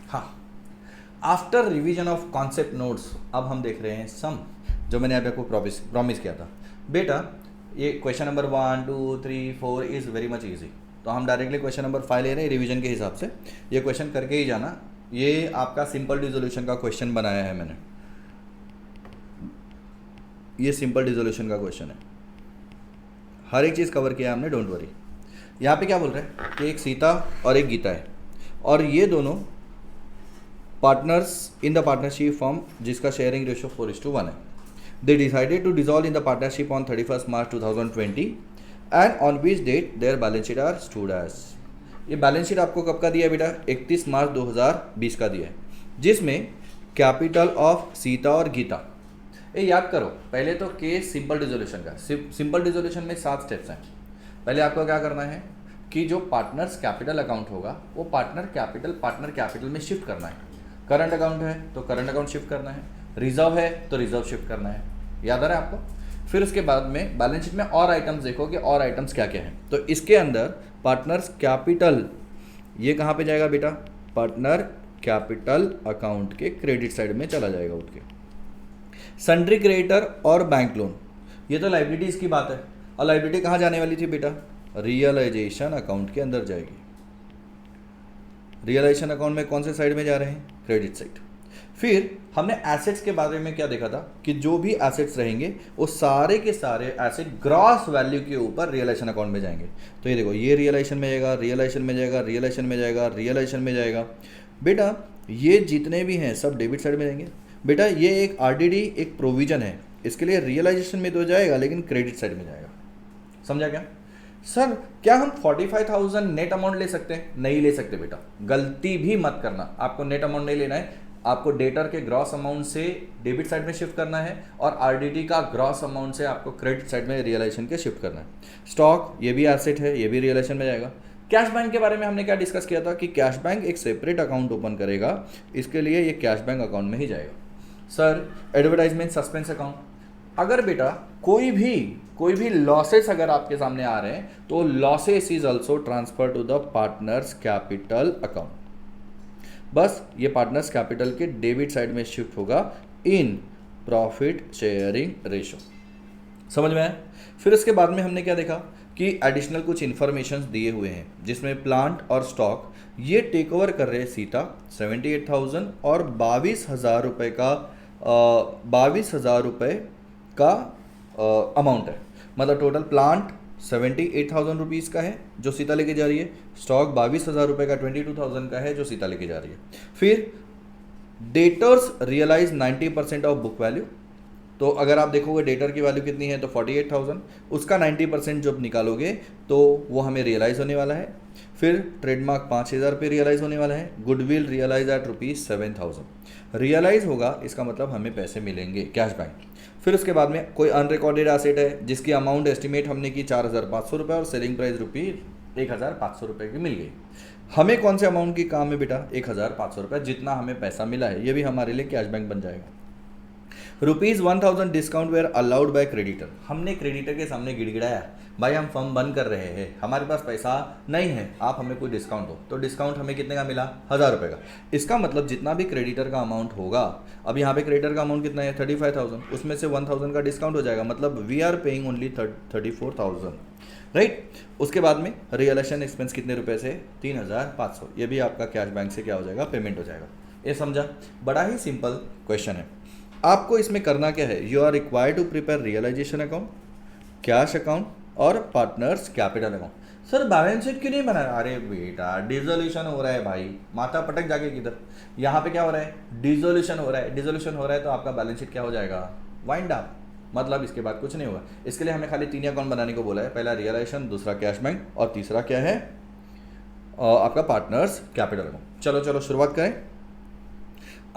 हाँ, after revision of concept notes अब हम देख रहे हैं सम, जो मैंने अभी आपको प्रॉमिस किया था बेटा। ये question number 1 2 3 4 is very much easy, तो हम डायरेक्टली क्वेश्चन नंबर 5 ले रहे हैं रिवीजन के हिसाब से। ये क्वेश्चन करके ही जाना। ये आपका सिंपल डिसोल्यूशन का क्वेश्चन बनाया है मैंने, ये सिंपल डिसोल्यूशन का क्वेश्चन है। हर एक चीज़ कवर किया है हमने, डोंट वरी। यहाँ पे क्या बोल रहे हैं कि एक सीता और एक गीता है, और ये दोनों partners in the partnership firm जिसका शेयरिंग रेशियो 4:1 है। They decided to dissolve in the partnership on 31 March 2020 and on which date there balance sheet are stood as. ये बैलेंस शीट आपको कब का दिया है बेटा? 31 मार्च 2020 का दिया है, जिसमें कैपिटल ऑफ सीता और गीता। ये याद करो, पहले तो केस सिंपल डिसोल्यूशन का। सिंपल डिसोल्यूशन में 7 स्टेप्स हैं। पहले आपको क्या करना है कि जो पार्टनर्स कैपिटल अकाउंट होगा वो पार्टनर कैपिटल में शिफ्ट करना है। करंट अकाउंट है तो करंट अकाउंट शिफ्ट करना है, रिजर्व है तो रिजर्व शिफ्ट करना है। याद आ रहा है आपको? फिर उसके बाद में बैलेंस शीट में और आइटम्स देखो कि और आइटम्स क्या क्या हैं। तो इसके अंदर पार्टनर्स कैपिटल, ये कहाँ पे जाएगा बेटा? पार्टनर कैपिटल अकाउंट के क्रेडिट साइड में चला जाएगा उठ के। सन्ड्री क्रेडिटर और बैंक लोन, ये तो लाइबिलिटीज की बात है। और लाइबिलिटी कहाँ जाने वाली थी बेटा? रियलाइजेशन अकाउंट के अंदर जाएगी। रियलाइजेशन अकाउंट में कौन से साइड में जा रहे हैं? Credit side. फिर हमने एसेट्स के बारे में क्या देखा था कि जो भी एसेट्स रहेंगे वो सारे के सारे एसेट ग्रॉस वैल्यू के ऊपर रियलाइजेशन अकाउंट में जाएंगे। तो ये देखो, ये रियलाइजेशन में जाएगा, रियलाइजेशन में जाएगा, रियलाइजेशन में जाएगा, रियलाइजेशन में जाएगा। बेटा ये जितने भी हैं सब डेबिट साइड में जाएंगे। बेटा ये एक आरडीडी एक प्रोविजन है, इसके लिए रियलाइजेशन में तो जाएगा लेकिन क्रेडिट साइड में जाएगा। समझा क्या? सर क्या हम 45,000 नेट अमाउंट ले सकते हैं? नहीं ले सकते बेटा, गलती भी मत करना। आपको नेट अमाउंट नहीं लेना है, आपको डेटर के ग्रॉस अमाउंट से डेबिट साइड में शिफ्ट करना है और आरडीडी का ग्रॉस अमाउंट से आपको क्रेडिट साइड में रियलाइजेशन के शिफ्ट करना है। स्टॉक ये भी एसेट है, ये भी रियलाइजेशन में जाएगा। कैश बैंक के बारे में हमने क्या डिस्कस किया था कि कैश बैंक एक सेपरेट अकाउंट ओपन करेगा, इसके लिए ये कैश बैंक अकाउंट में ही जाएगा। सर एडवर्टाइजमेंट सस्पेंस अकाउंट, अगर बेटा कोई भी लॉसेस अगर आपके सामने आ रहे हैं तो losses is also transfer to the partners capital account. बस ये पार्टनर्स कैपिटल के डेबिट साइड में शिफ्ट होगा इन प्रॉफिट शेयरिंग रेशो। समझ में आया? फिर उसके बाद में हमने क्या देखा कि एडिशनल कुछ इंफॉर्मेशन दिए हुए हैं, जिसमें प्लांट और स्टॉक ये टेक ओवर कर रहे हैं सीता 78,000 और 22,000 रुपये का 22,000 रुपये का अमाउंट है। मतलब टोटल प्लांट 78,000 रुपीज़ का है जो सीता लेके जा रही है, स्टॉक 22,000 रुपये का 22,000 का है जो सीता लेके जा रही है। फिर debtors realise 90% of book value. तो अगर आप देखोगे डेटर की वैल्यू कितनी है तो 48,000, उसका 90% जब निकालोगे तो वो हमें रियलाइज़ होने वाला है। फिर ट्रेडमार्क 5,000 पे रियलाइज़ होने वाला है। गुडविल रियलाइज एट ₹7,000 रियलाइज़ होगा, इसका मतलब हमें पैसे मिलेंगे कैश बैंक। फिर उसके बाद में कोई अनरिकॉर्डेड एसेट है जिसकी अमाउंट एस्टिमेट हमने की 4,500 रुपये और सेलिंग प्राइस ₹1,500 रुपये की मिल गई। हमें कौन से अमाउंट की काम है बेटा? 1,500 रुपये, जितना हमें पैसा मिला है ये भी हमारे लिए कैश बैंक बन जाएगा। ₹1,000 discount were allowed by creditor, हमने क्रेडिटर के सामने गिड़गिड़ाया, भाई हम फर्म बंद कर रहे हैं, हमारे पास पैसा नहीं है, आप हमें कोई डिस्काउंट दो। तो डिस्काउंट हमें कितने का मिला? 1,000 रुपये का। इसका मतलब जितना भी क्रेडिटर का अमाउंट होगा, अब यहाँ पे क्रेडिटर का अमाउंट कितना है? 35,000, उसमें से 1,000 का डिस्काउंट हो जाएगा, मतलब we are paying only 34,000, right. उसके बाद में रियलाइजेशन एक्सपेंस कितने रुपए से? 3,500। ये भी आपका कैश बैंक से क्या हो जाएगा? पेमेंट हो जाएगा। ये समझा? बड़ा ही सिंपल क्वेश्चन है। आपको इसमें करना क्या है? You are required to prepare realisation account, cash account और partners capital account. Sir balance sheet क्यों नहीं बनाया? अरे बेटा डिसोल्यूशन हो रहा है भाई, माथा पटक जाके किधर। यहाँ पे क्या हो रहा है? डिसोल्यूशन हो रहा है। डिसोल्यूशन हो रहा है तो आपका बैलेंस शीट क्या हो जाएगा? Wind up. मतलब इसके बाद कुछ नहीं होगा। इसके लिए हमें खाली 3 अकाउंट बनाने को बोला है, पहला रियलाइजेशन, दूसरा कैश बैंक और तीसरा क्या है? आपका पार्टनर्स कैपिटल अकाउंट। चलो चलो शुरुआत करें।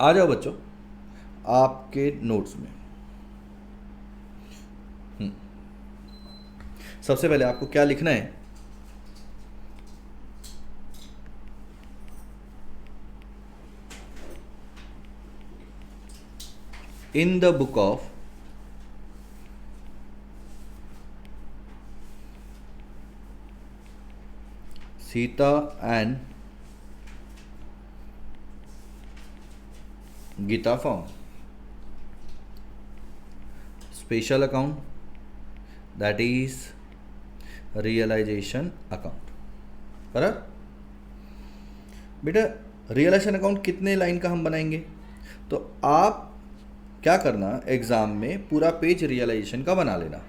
आ जाओ बच्चों आपके नोट्स में। सबसे पहले आपको क्या लिखना है? In the book of Sita and Gita firm, special account that is realisation account. बराबर बेटा, रियलाइजेशन अकाउंट कितने लाइन का हम बनाएंगे? तो आप क्या करना, एग्जाम में पूरा पेज रियलाइजेशन का बना लेना,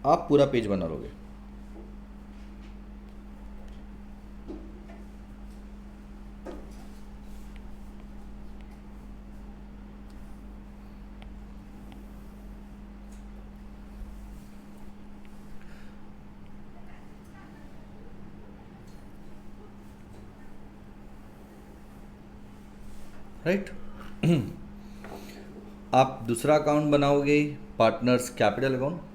आप पूरा पेज बना लोगे। राइट आप दूसरा अकाउंट बनाओगे, पार्टनर्स कैपिटल अकाउंट।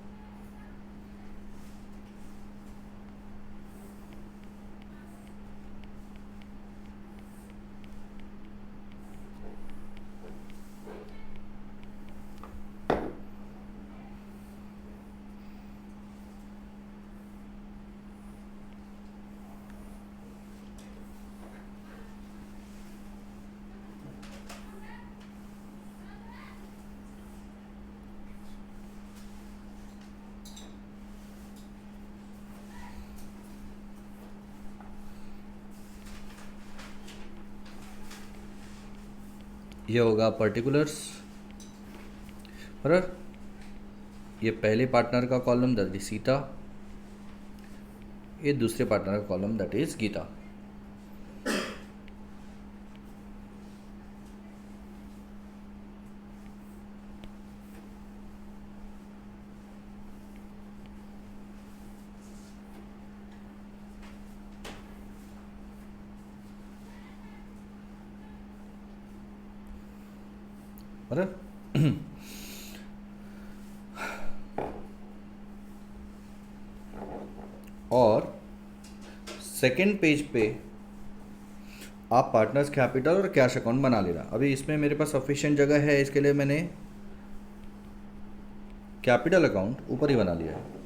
ये होगा पर्टिकुलर्स, बराबर। ये पहले पार्टनर का कॉलम दैट इज सीता, ये दूसरे पार्टनर का कॉलम दैट इज गीता। बराबर और सेकेंड पेज पे आप पार्टनर्स कैपिटल और कैश अकाउंट बना लेना। अभी इसमें मेरे पास सफिशिएंट जगह है, इसके लिए मैंने कैपिटल अकाउंट ऊपर ही बना लिया है।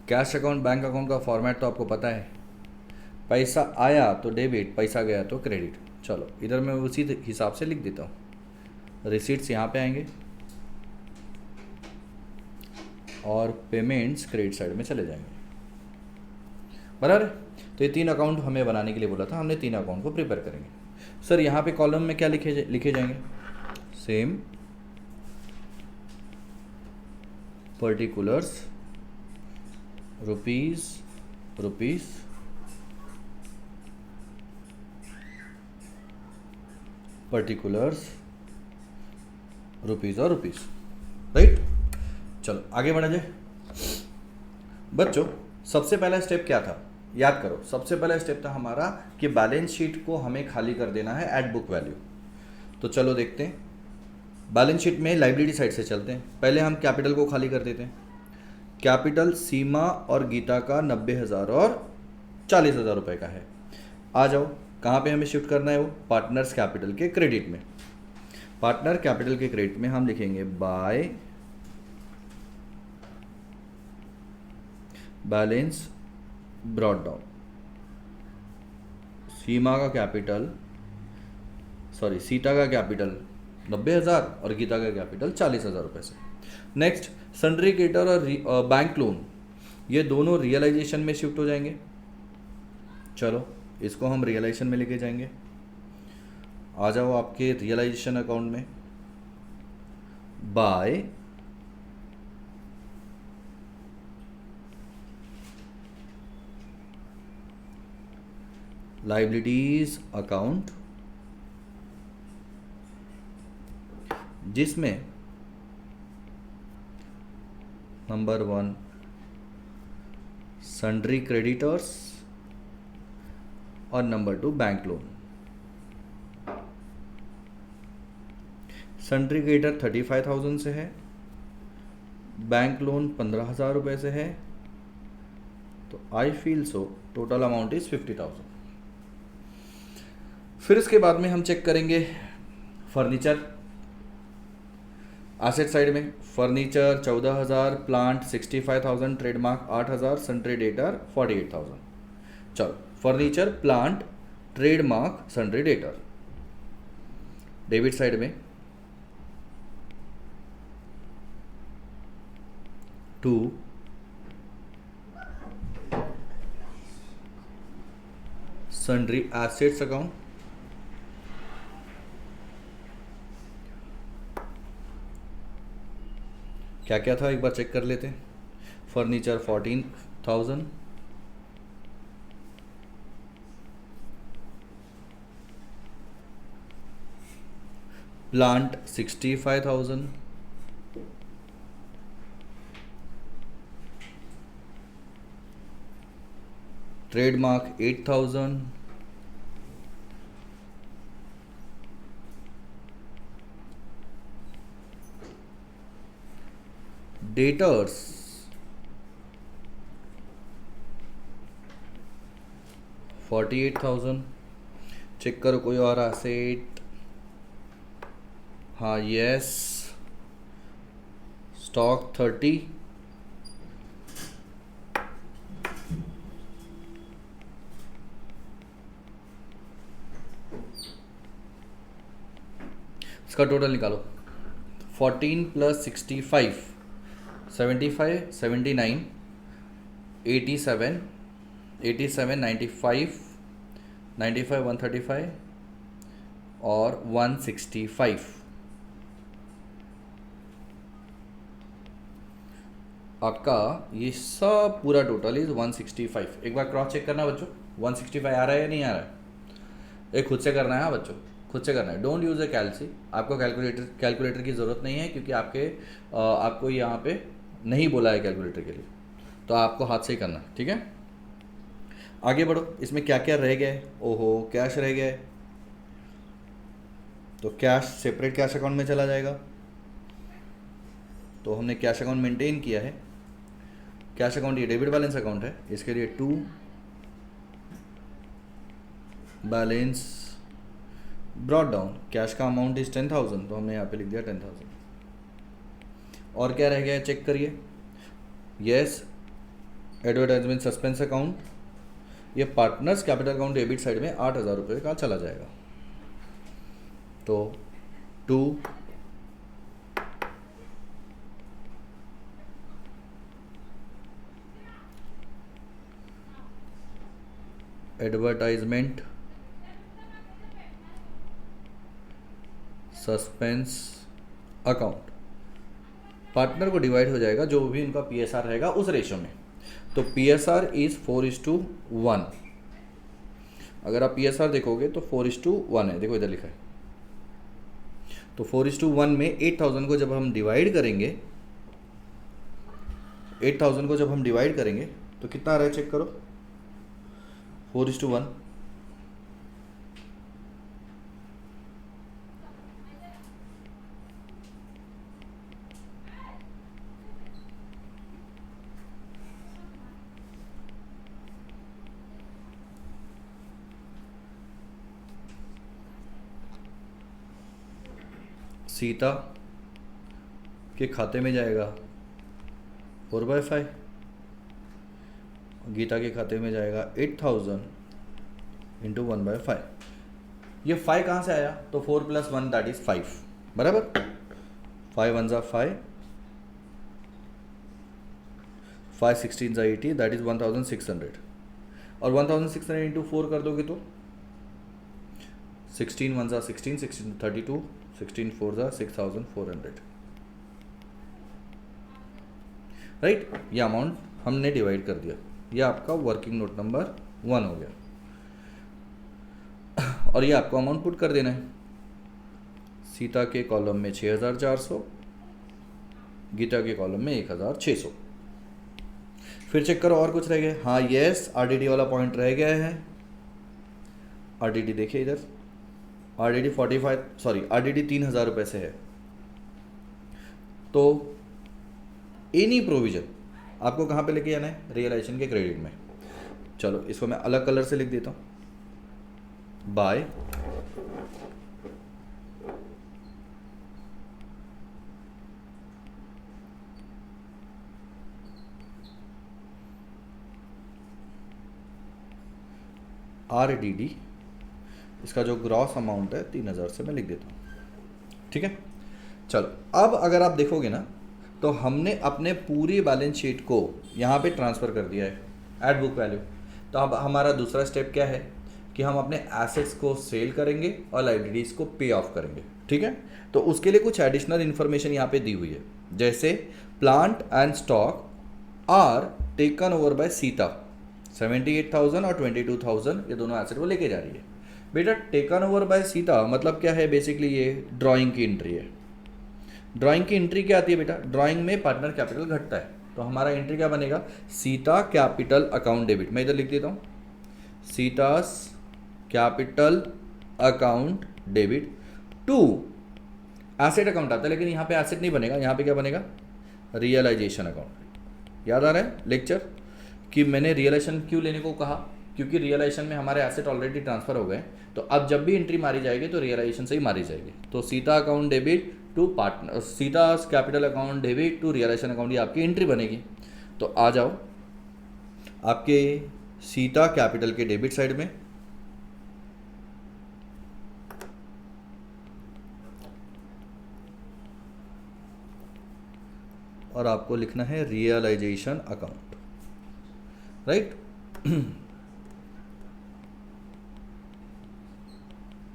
कैश अकाउंट बैंक अकाउंट का फॉर्मेट तो आपको पता है, पैसा आया तो डेबिट, पैसा गया तो क्रेडिट। चलो इधर मैं उसी हिसाब से लिख देता हूँ। रिसीट्स यहाँ पे आएंगे और पेमेंट्स क्रेडिट साइड में चले जाएंगे, बराबर। तो ये 3 अकाउंट हमें बनाने के लिए बोला था, हमने 3 अकाउंट को प्रिपेयर करेंगे। सर यहाँ पे कॉलम में क्या लिखे जाएंगे? Same particulars rupees particulars rupees और रुपीस, राइट। चलो आगे बढ़ा जाए। बच्चों सबसे पहला स्टेप क्या था, याद करो। सबसे पहला स्टेप था हमारा कि बैलेंस शीट को हमें खाली कर देना है एट बुक वैल्यू। तो चलो देखते हैं, बैलेंस शीट में लाइबिलिटी साइड से चलते हैं। पहले हम कैपिटल को खाली कर देते हैं। कैपिटल सीमा और गीता का 90,000 और 40,000 रुपये का है। आ जाओ, कहाँ पे हमें शिफ्ट करना है? वो पार्टनर्स कैपिटल के क्रेडिट में। पार्टनर कैपिटल के क्रेडिट में हम लिखेंगे by balance brought down. Sita का कैपिटल 90,000 और गीता का कैपिटल 40,000 रुपये से। नेक्स्ट सन्ड्री क्रेडिटर और बैंक लोन, ये दोनों रियलाइजेशन में शिफ्ट हो जाएंगे। चलो इसको हम रियलाइजेशन में लेके जाएंगे। आ जाओ आपके रियलाइजेशन अकाउंट में, बाय लाइबिलिटीज अकाउंट, जिसमें नंबर 1 सन्ड्री क्रेडिटर्स और number 2 bank loan. Sundry creditor 35,000 से है, बैंक लोन 15,000 रुपये से है, तो I feel so total amount is 50,000। फिर इसके बाद में हम चेक करेंगे फर्नीचर एसेट साइड में। Furniture 14,000, plant 65,000, trademark 8,000, sundry debtor 48,000। चलो furniture, plant, trademark, sundry debtor. Debit side में 2 सन्ड्री एसेट्स अकाउंट, क्या क्या था एक बार चेक कर लेते हैं। Furniture 14,000, plant 65,000, trademark 8,000, debtors 48,000। Check करो कोई और एसेट। हाँ यस, स्टॉक 30, इसका टोटल निकालो। 14 + 65 75, 79, 87, 87, 95, 95, 135 और 165। आपका ये सब पूरा टोटल इज 165। एक बार क्रॉस चेक करना बच्चों, 165 आ रहा है या नहीं आ रहा है। एक खुद से करना है। हाँ बच्चों, खुद से करना है। डोंट यूज़ ए कैलसी। आपको कैलकुलेटर की ज़रूरत नहीं है, क्योंकि आपको यहाँ पे नहीं बोला है कैलकुलेटर के लिए, तो आपको हाथ से ही करना है। ठीक है, आगे बढ़ो। इसमें क्या क्या रह गया है? ओहो, कैश रह गया है, तो कैश सेपरेट कैश अकाउंट में चला जाएगा। तो हमने कैश अकाउंट मेंटेन किया है। कैश अकाउंट ये डेबिट बैलेंस अकाउंट है, इसके लिए 2 बैलेंस ब्रॉट डाउन। कैश का अमाउंट इज 10,000, तो हमने यहाँ पे लिख दिया 10,000। और क्या रह गया है चेक करिए। यस, एडवर्टाइजमेंट सस्पेंस अकाउंट, ये partners capital account debit side में 8,000 रुपये का चला जाएगा। तो 2 एडवर्टाइजमेंट सस्पेंस अकाउंट, पार्टनर को डिवाइड हो जाएगा जो भी उनका पीएसआर रहेगा उस रेशो में। तो पीएसआर इज 4:1। अगर आप पीएसआर देखोगे तो 4:1 है, देखो इधर लिखा है। तो 4:1 में 8,000 को जब हम डिवाइड करेंगे, 8,000 को जब हम डिवाइड करेंगे तो कितना आ रहा है चेक करो। 4:1, सीता के खाते में जाएगा 4/5, गीता के खाते में जाएगा 8,000 इंटू 1/5। ये 5 कहाँ से आया? तो 4 + 1 दैट इज 5, बराबर। 5 1 ज़ा 5, 5 16 ज़ा 80, दैट इज 1,600। और 1,600 इंटू 4 कर दोगे तो 16 1 ज़ा 16, 16 32, 16 4 ज़ा 6,400, राइट। ये अमाउंट हमने डिवाइड कर दिया। ये आपका वर्किंग नोट नंबर 1 हो गया। और ये आपको अमाउंट पुट कर देना है। सीता के कॉलम में 6,400, गीता के कॉलम में 1,600। फिर चेक करो और कुछ रह गया। हाँ यस, आरडीडी वाला पॉइंट रह गया है। आरडीडी देखिए इधर, आरडीडी 45, सॉरी आरडीडी 3,000 रुपये से है। तो एनी प्रोविजन आपको कहाँ पे लेके जाना है, रियलाइजेशन के क्रेडिट में। चलो इसको मैं अलग कलर से लिख देता हूँ, बाय RDD, इसका जो ग्रॉस अमाउंट है 3000 से मैं लिख देता हूँ, ठीक है। चलो अब अगर आप देखोगे ना तो हमने अपने पूरी बैलेंस शीट को यहाँ पे ट्रांसफ़र कर दिया है एट बुक वैल्यू। तो अब हमारा दूसरा स्टेप क्या है कि हम अपने एसेट्स को सेल करेंगे और लाइबिलिटीज़ को पे ऑफ करेंगे, ठीक है। तो उसके लिए कुछ एडिशनल इन्फॉर्मेशन यहाँ पे दी हुई है, जैसे plant and stock are taken over by Sita, 78,000 और 22,000 ये दोनों एसेट वो लेके जा रही है। बेटा टेकन ओवर बाय सीता मतलब क्या है, बेसिकली ये ड्राइंग की एंट्री है। ड्राइंग की एंट्री क्या आती है बेटा, ड्राइंग में पार्टनर कैपिटल घटता है, तो हमारा एंट्री क्या बनेगा, सीता कैपिटल अकाउंट डेबिट। मैं इधर लिख देता हूँ Sita's capital account debit to asset account आता है, लेकिन यहाँ पे एसेट नहीं बनेगा, यहाँ पे क्या बनेगा, रियलाइजेशन अकाउंट। याद आ रहा है लेक्चर कि मैंने रियलाइजेशन क्यों लेने को कहा, क्योंकि रियलाइजेशन में हमारे एसेट ऑलरेडी ट्रांसफर हो गए, तो अब जब भी एंट्री मारी जाएगी तो रियलाइजेशन से ही मारी जाएगी। तो Sita account debit to partner, Sita capital account debit to realisation account, ये आपकी एंट्री बनेगी। तो आ जाओ आपके सीता कैपिटल के डेबिट साइड में, और आपको लिखना है realisation account, right.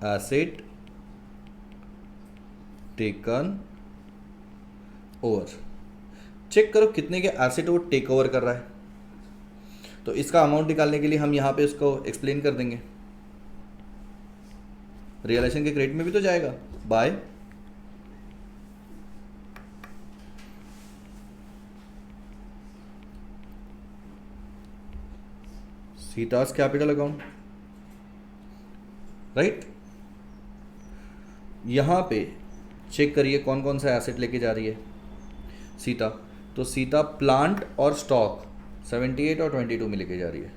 Asset taken over, check करो कितने के एसेट वो टेक ओवर कर रहा है। तो इसका अमाउंट निकालने के लिए हम यहाँ पे उसको एक्सप्लेन कर देंगे, रियलाइजेशन के क्रेडिट में भी तो जाएगा, बाय सीतास कैपिटल अकाउंट, राइट। यहाँ पे चेक करिए कौन कौन सा एसेट लेके जा रही है सीता। तो सीता प्लांट और स्टॉक 78 और 22 में लेके जा रही है।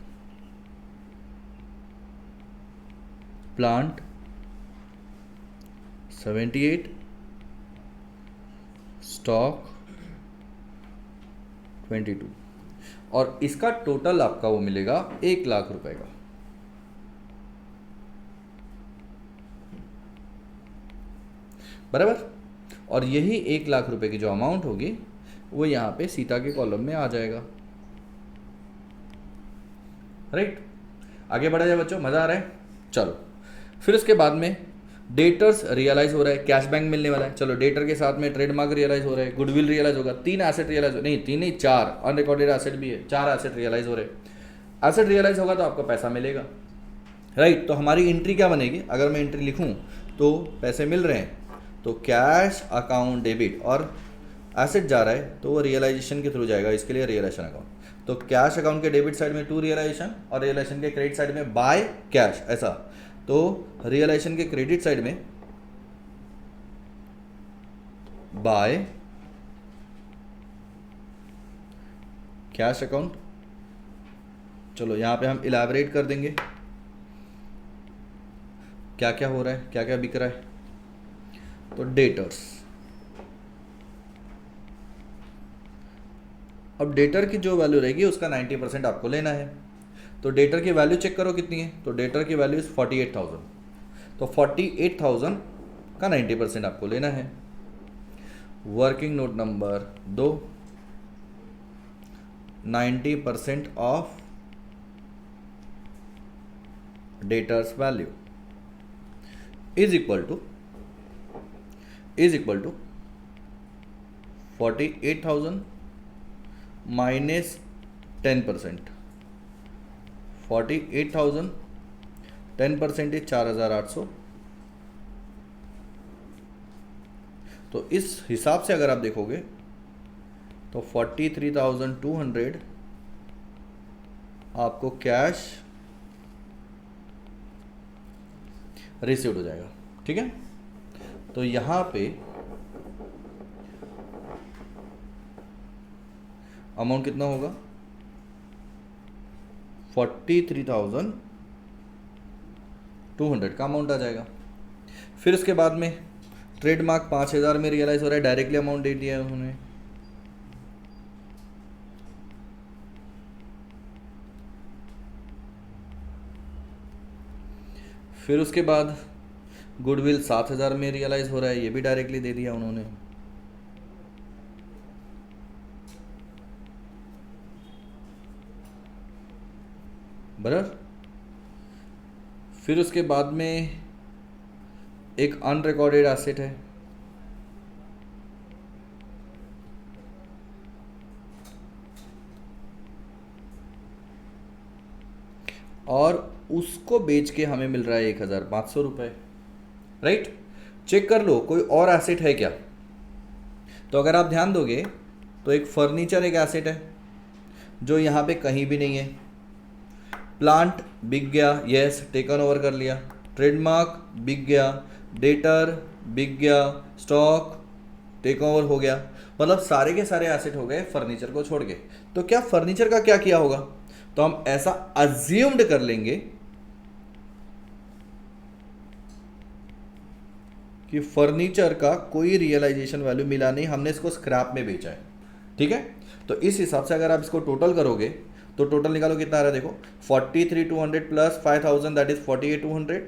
प्लांट 78, स्टॉक 22, और इसका टोटल आपका वो मिलेगा 1 लाख रुपए का। बराबर, और यही 1 लाख रुपए की जो अमाउंट होगी वो यहाँ पे सीता के कॉलम में आ जाएगा, राइट। आगे बढ़ा जाए बच्चों, मज़ा आ रहा है। चलो फिर उसके बाद में डेटर्स रियलाइज हो रहा है, कैश बैंक मिलने वाला है। चलो डेटर के साथ में ट्रेडमार्क रियलाइज हो रहा है, गुडविल रियलाइज होगा, 3 एसेट रियलाइज हो, नहीं 3 नहीं 4 अनरिकॉर्डेड एसेट भी है, 4 एसेट रियलाइज हो रहे हैं। एसेट रियलाइज होगा तो आपको पैसा मिलेगा, राइट। तो हमारी एंट्री क्या बनेगी, अगर मैं एंट्री लिखूँ तो पैसे मिल रहे हैं, तो कैश अकाउंट डेबिट, और एसेट जा रहा है तो वो रियलाइजेशन के थ्रू जाएगा, इसके लिए रियलाइजेशन अकाउंट। तो कैश अकाउंट के डेबिट साइड में टू रियलाइजेशन, और रियलाइजेशन के क्रेडिट साइड में बाय कैश, ऐसा। तो रियलाइजेशन के क्रेडिट साइड में बाय कैश अकाउंट। चलो यहाँ पे हम इलैबोरेट कर देंगे क्या क्या हो रहा है, क्या क्या बिक रहा है। तो डेटर्स, अब डेटर की जो वैल्यू रहेगी उसका 90% आपको लेना है। तो डेटर की वैल्यू चेक करो कितनी है, तो डेटर की वैल्यू इज 48,000, तो 48,000 का 90% आपको लेना है। Working note number 2, 90% of debtors value is equal to 48,000 minus 10%। 48,000 10% is 4,800। तो इस हिसाब से अगर आप देखोगे तो 43,200 आपको कैश रिसीव्ड हो जाएगा, ठीक है। तो यहाँ पे अमाउंट कितना होगा 43,200 का अमाउंट आ जाएगा। फिर उसके बाद में ट्रेडमार्क 5,000 में रियलाइज हो रहा है, डायरेक्टली अमाउंट दे दिया है उन्होंने। फिर उसके बाद गुडविल 7,000 में रियलाइज हो रहा है, ये भी डायरेक्टली दे दिया उन्होंने। बराबर। फिर उसके बाद में एक अनरिकॉर्डेड एसेट है, और उसको बेच के हमें मिल रहा है 1,500 रुपये। राइट, चेक कर लो कोई और एसेट है क्या। तो अगर आप ध्यान दोगे तो एक फर्नीचर एक एसेट है जो यहाँ पे कहीं भी नहीं है। प्लांट बिक गया, यस टेकन ओवर कर लिया। ट्रेडमार्क बिक गया, डेटर बिक गया, स्टॉक टेक ओवर हो गया। मतलब सारे के सारे एसेट हो गए फर्नीचर को छोड़ के। तो क्या फर्नीचर का क्या किया होगा, तो हम ऐसा अज्यूम्ड कर लेंगे कि फर्नीचर का कोई रियलाइजेशन वैल्यू मिला नहीं, हमने इसको स्क्रैप में बेचा है। ठीक है, तो इस हिसाब से अगर आप इसको टोटल करोगे तो टोटल निकालो कितना आ रहा है, देखो 43,200 plus 5,000 that is 48,200,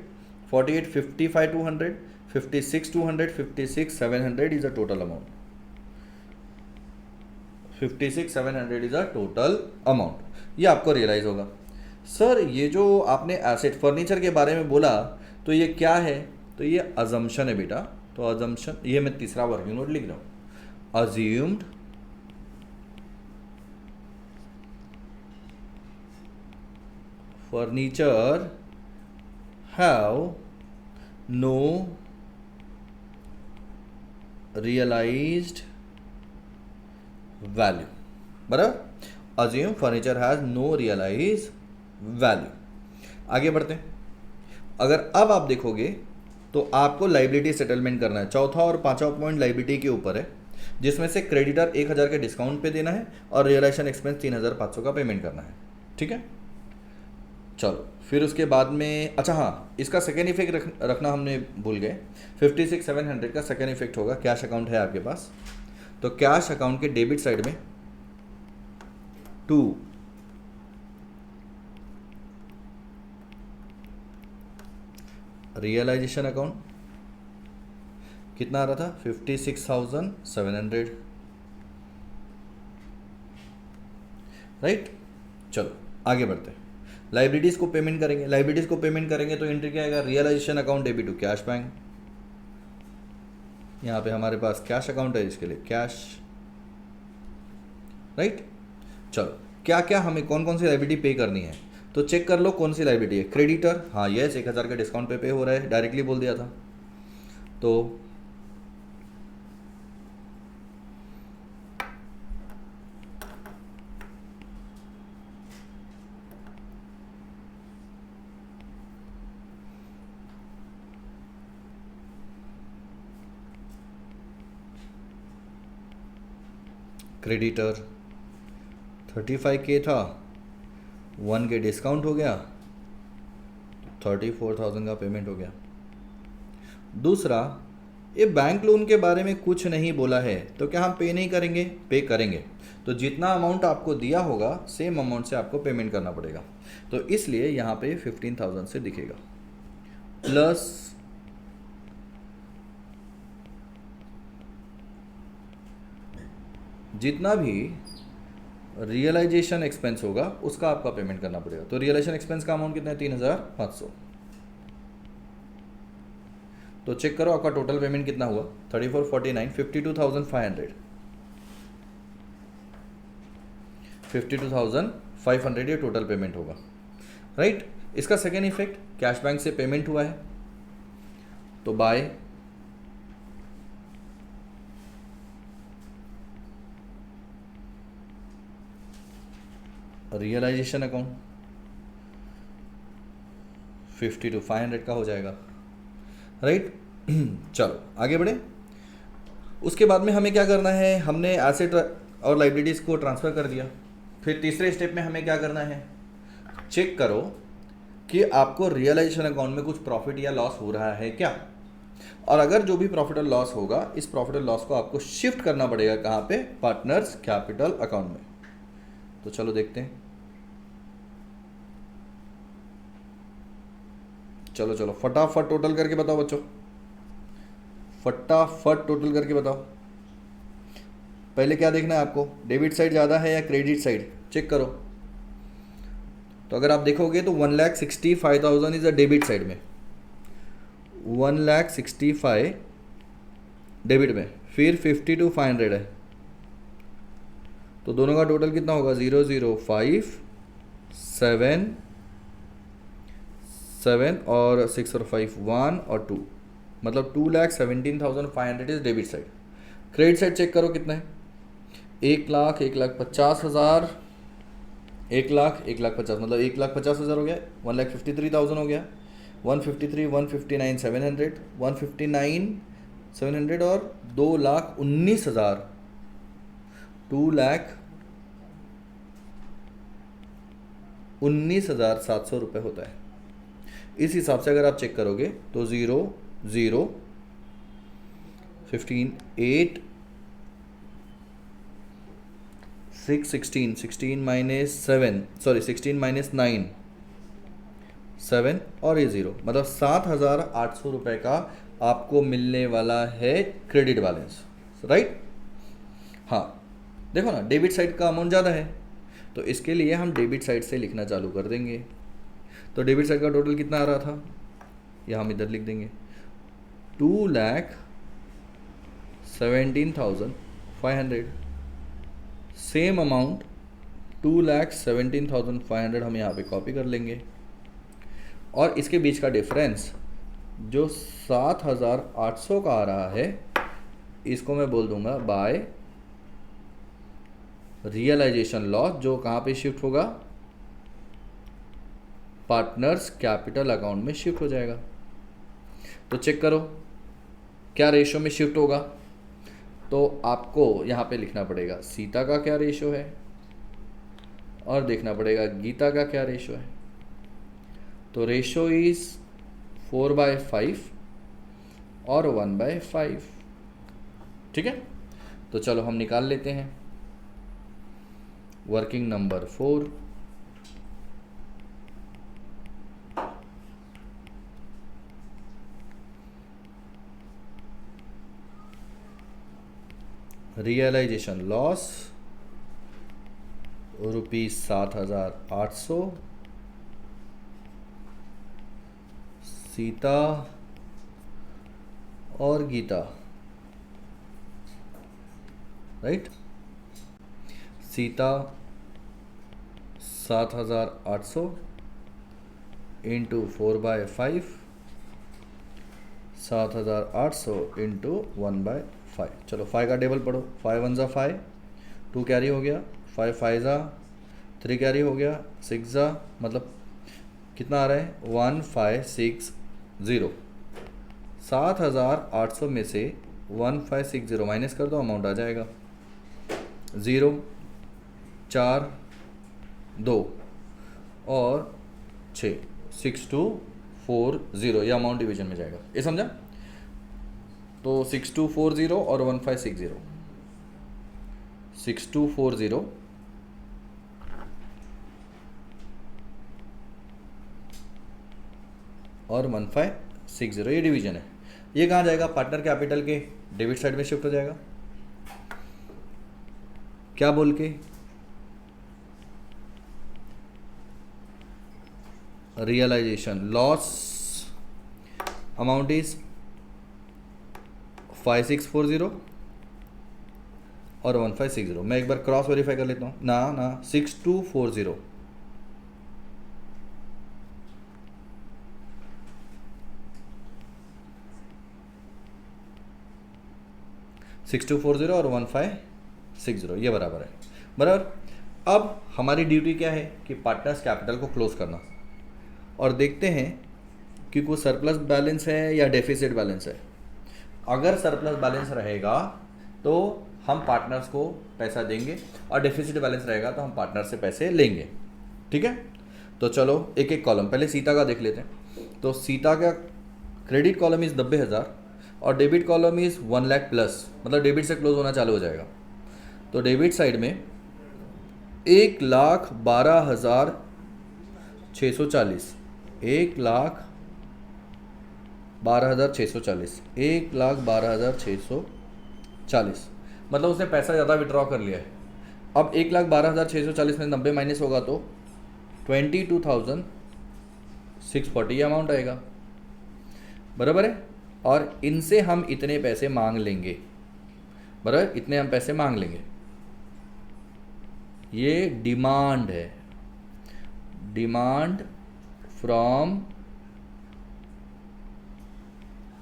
48 55,200, 56,200, 56,700 is a total amount. 56,700 is a total amount. ये आपको रियलाइज होगा। सर ये जो आपने एसेट फर्नीचर के बारे में बोला तो ये क्या है, तो ये अजम्पशन है बेटा। तो अजम्पशन, ये मैं तीसरा वर्किंग नोट लिख रहा हूं, assumed furniture have no realised value. बराबर, assume furniture has no realise value. आगे बढ़ते हैं। अगर अब आप देखोगे तो आपको लाइबिलिटी सेटलमेंट करना है। चौथा और पांचवा पॉइंट लाइबिलिटी के ऊपर है, जिसमें से क्रेडिटर 1,000 के डिस्काउंट पे देना है और रियलाइजेशन एक्सपेंस 3,500 का पेमेंट करना है। ठीक है, चलो फिर उसके बाद में, अच्छा हाँ, इसका सेकेंड इफेक्ट रखना हमने भूल गए। 56,700 का सेकेंड इफेक्ट होगा, कैश अकाउंट है आपके पास, तो कैश अकाउंट के डेबिट साइड में 2 रियलाइजेशन अकाउंट कितना आ रहा था 56,700। राइट, चलो आगे बढ़ते हैं। लाइबिलिटीज को पेमेंट करेंगे, लाइबिलिटीज को पेमेंट करेंगे तो एंट्री क्या आएगा, realisation account debit to cash bank. यहाँ पे हमारे पास कैश अकाउंट है, इसके लिए कैश। राइट, चलो क्या क्या हमें कौन कौन सी लाइबिलिटी पे करनी है, तो चेक कर लो कौन सी लाइबिलिटी है। क्रेडिटर, हाँ यस 1,000 का डिस्काउंट पे हो रहा है, डायरेक्टली बोल दिया था। तो क्रेडिटर 35K था, 1K डिस्काउंट हो गया, 34,000 का पेमेंट हो गया। दूसरा, ये बैंक लोन के बारे में कुछ नहीं बोला है, तो क्या हम पे नहीं करेंगे, पे करेंगे। तो जितना अमाउंट आपको दिया होगा सेम अमाउंट से आपको पेमेंट करना पड़ेगा, तो इसलिए यहाँ पे 15,000 से दिखेगा। प्लस जितना भी रियलाइजेशन एक्सपेंस होगा उसका आपका पेमेंट करना पड़ेगा। तो रियलाइजेशन एक्सपेंस का अमाउंट कितना है 3,500। तो चेक करो आपका टोटल पेमेंट कितना हुआ 3449, 52,500, 52,500 ये टोटल पेमेंट होगा। राइट, इसका सेकेंड इफेक्ट, कैश बैंक से पेमेंट हुआ है तो बाय रियलाइजेशन अकाउंट 52,500 का हो जाएगा। राइट, चलो आगे बढ़े। उसके बाद में हमें क्या करना है, हमने एसेट और लाइबिलिटीज़ को ट्रांसफ़र कर दिया। फिर तीसरे स्टेप में हमें क्या करना है, चेक करो कि आपको रियलाइजेशन अकाउंट में कुछ प्रॉफिट या लॉस हो रहा है क्या, और अगर जो भी प्रॉफिट और लॉस होगा, इस प्रॉफिट और लॉस को आपको शिफ्ट करना पड़ेगा कहाँ पे, पार्टनर्स कैपिटल अकाउंट में। तो चलो देखते हैं, चलो चलो फटाफट टोटल करके बताओ बच्चों, फटाफट टोटल करके बताओ। पहले क्या देखना है आपको, डेबिट साइड ज़्यादा है या क्रेडिट साइड, चेक करो। तो अगर आप देखोगे तो 1,65,000 इज अ डेबिट साइड में, 1,65,000 डेबिट में, फिर 52,500 है, तो दोनों का टोटल कितना होगा, 0,057 और 6 और 5 1 और 2, मतलब 2,17,500 is debit side. Credit side check करो कितना है, 1,50,000, 1,50,000 मतलब 1,50,000 हो गया, 1,53,000 हो गया, 153, 159, 700, 159, 700 और 2,19,000, 2,19,700 रुपये होता है। इस हिसाब से अगर आप चेक करोगे तो 0 0 15 8 6 16 16 माइनस 7 सॉरी 16 माइनस 9 7 और ये 0, मतलब 7,800 रुपये का आपको मिलने वाला है क्रेडिट बैलेंस, राइट। हाँ देखो ना, डेबिट साइड का अमाउंट ज़्यादा है, तो इसके लिए हम डेबिट साइड से लिखना चालू कर देंगे। तो डेबिट साइड का टोटल कितना आ रहा था, यह हम इधर लिख देंगे, 2,17,500। सेम अमाउंट 2,17,500 हम यहाँ पे कॉपी कर लेंगे, और इसके बीच का डिफरेंस जो 7,800 का आ रहा है, इसको मैं बोल दूंगा बाय रियलाइजेशन लॉस, जो कहाँ पे शिफ्ट होगा, पार्टनर्स कैपिटल अकाउंट में शिफ्ट हो जाएगा। तो चेक करो क्या रेशो में शिफ्ट होगा, तो आपको यहाँ पे लिखना पड़ेगा सीता का क्या रेशो है, और देखना पड़ेगा गीता का क्या रेशो है। तो रेशो इज 4/5 और 1/5, ठीक है। तो चलो हम निकाल लेते हैं। Working number 4, realisation loss ₹7,800, Sita और Gita, right. Sita 7,800 into 4/5, 7,800 into 1/5। चलो 5 का टेबल पढ़ो, 5 1 ज़ा 5, 2 कैरी हो गया, 5 5 ज़ा 3 कैरी हो गया, 6 ज़ा मतलब कितना आ रहा है 1,560। 7,800 में से 1,560 माइनस कर दो, अमाउंट आ जाएगा 0 4 2 और 6 6240, यह अमाउंट डिवीजन में जाएगा, ये समझा। तो 6240 और 1,560, 6240 और 1,560, ये डिवीजन है। ये कहाँ जाएगा, पार्टनर कैपिटल के डेबिट साइड में शिफ्ट हो जाएगा। क्या बोल के, रियलाइजेशन लॉस अमाउंट इज 5,640 और 1,560। मैं एक बार क्रॉस वेरीफाई कर लेता हूँ ना 6240, 6240 और 1,560, ये बराबर है, बराबर। अब हमारी ड्यूटी क्या है कि पार्टनर्स कैपिटल को क्लोज करना, और देखते हैं कि कोई सरप्लस बैलेंस है या डेफिसिट बैलेंस है। अगर सरप्लस बैलेंस रहेगा तो हम पार्टनर्स को पैसा देंगे और डेफिसिट बैलेंस रहेगा तो हम पार्टनर से पैसे लेंगे। ठीक है, तो चलो एक एक कॉलम, पहले सीता का देख लेते हैं। तो सीता का क्रेडिट कॉलम इज़ 90,000 और debit column is 1 lakh plus, मतलब डेबिट से क्लोज होना चालू हो जाएगा। तो डेबिट साइड में 1,12,640, 1,12,640, 1,12,640, मतलब उसने पैसा ज़्यादा विड्रॉ कर लिया है। अब 1,12,640 में 90 माइनस होगा तो 22,640 ये अमाउंट आएगा, बराबर है। और इनसे हम इतने पैसे मांग लेंगे, बराबर, इतने हम पैसे मांग लेंगे। ये डिमांड है, डिमांड फ्रॉम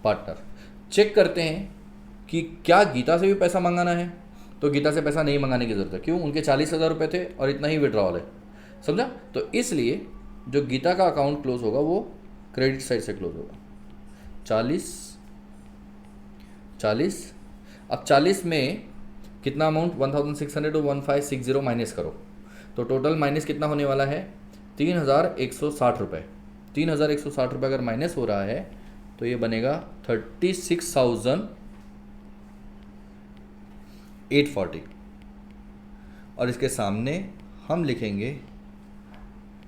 पार्टनर। चेक करते हैं कि क्या गीता से भी पैसा मंगाना है, तो गीता से पैसा नहीं मंगाने की जरूरत है। क्यों? उनके 40,000 रुपये थे और इतना ही विड्रॉल है, समझा। तो इसलिए जो गीता का अकाउंट क्लोज होगा वो क्रेडिट साइड से क्लोज होगा। 40, अब 40 में कितना अमाउंट, 1,600 to 1,560 माइनस करो, तो टोटल माइनस कितना होने वाला है, 3,160 रुपये। 3,160 रुपये अगर माइनस हो रहा है तो ये बनेगा 36,840 और इसके सामने हम लिखेंगे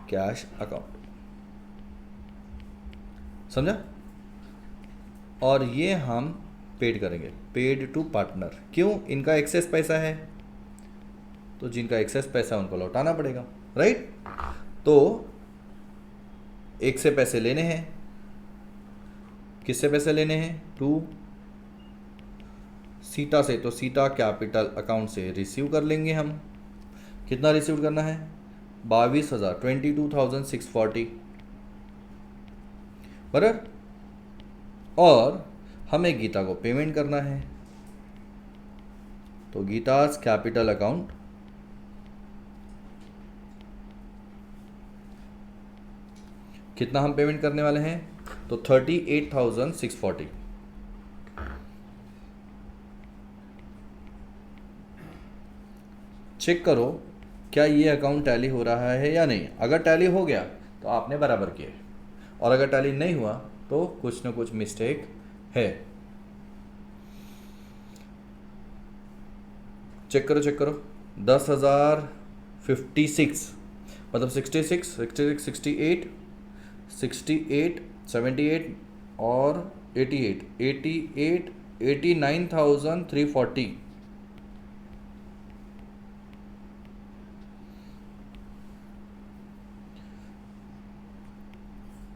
कैश अकाउंट, समझा। और ये हम पेड करेंगे, पेड टू पार्टनर। क्यों? इनका एक्सेस पैसा है, तो जिनका एक्सेस पैसा है उनको लौटाना पड़ेगा, राइट। तो एक से पैसे लेने हैं, किससे पैसे लेने हैं, टू सीता से, तो सीता कैपिटल अकाउंट से रिसीव कर लेंगे हम। कितना रिसीव करना है, 22,000, 22,640, बराबर। और हमें गीता को पेमेंट करना है, तो गीताज कैपिटल अकाउंट कितना हम पेमेंट करने वाले हैं, तो 38,640। चेक करो क्या ये अकाउंट टैली हो रहा है या नहीं। अगर टैली हो गया तो आपने बराबर किए, और अगर टैली नहीं हुआ तो कुछ ना कुछ मिस्टेक है। चेक करो 10,056 मतलब 66, 66, 68, 68, 78 और 88, 88, 89,340।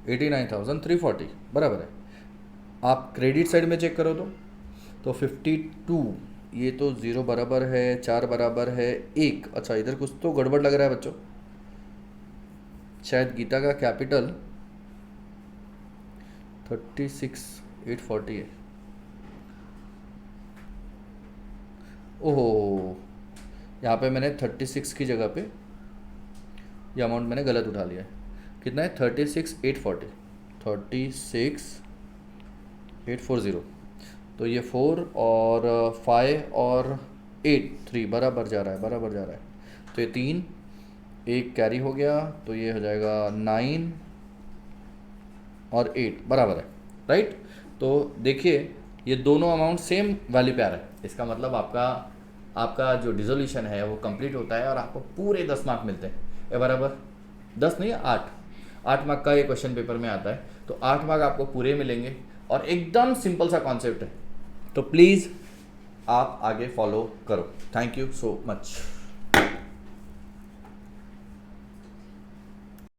$89,340 बराबर है। आप क्रेडिट साइड में चेक करो तो 52, ये तो 0 बराबर है, 4 बराबर है 1। अच्छा, इधर कुछ तो गड़बड़ लग रहा है बच्चों, शायद गीता का कैपिटल 36,840 है। ओहो, यहाँ पे मैंने 36 की जगह पे ये अमाउंट मैंने गलत उठा लिया है। कितना है, 36,840, 36,840। तो ये 4 और 5 और 8, 3 बराबर जा रहा है, बराबर जा रहा है। तो ये 3, एक कैरी हो गया, तो ये हो जाएगा 9 और 8 बराबर है, राइट। तो देखिए ये दोनों अमाउंट सेम वैल्यू पे आ रहा है। इसका मतलब आपका जो डिसोल्यूशन है वो कंप्लीट होता है और आपको पूरे 10 मार्क मिलते हैं। ये बराबर 10 नहीं, 8 मार्क का ये क्वेश्चन पेपर में आता है, तो 8 मार्क आपको पूरे मिलेंगे और एकदम सिंपल सा कॉन्सेप्ट है। तो प्लीज़ आप आगे फॉलो करो। Thank you so much.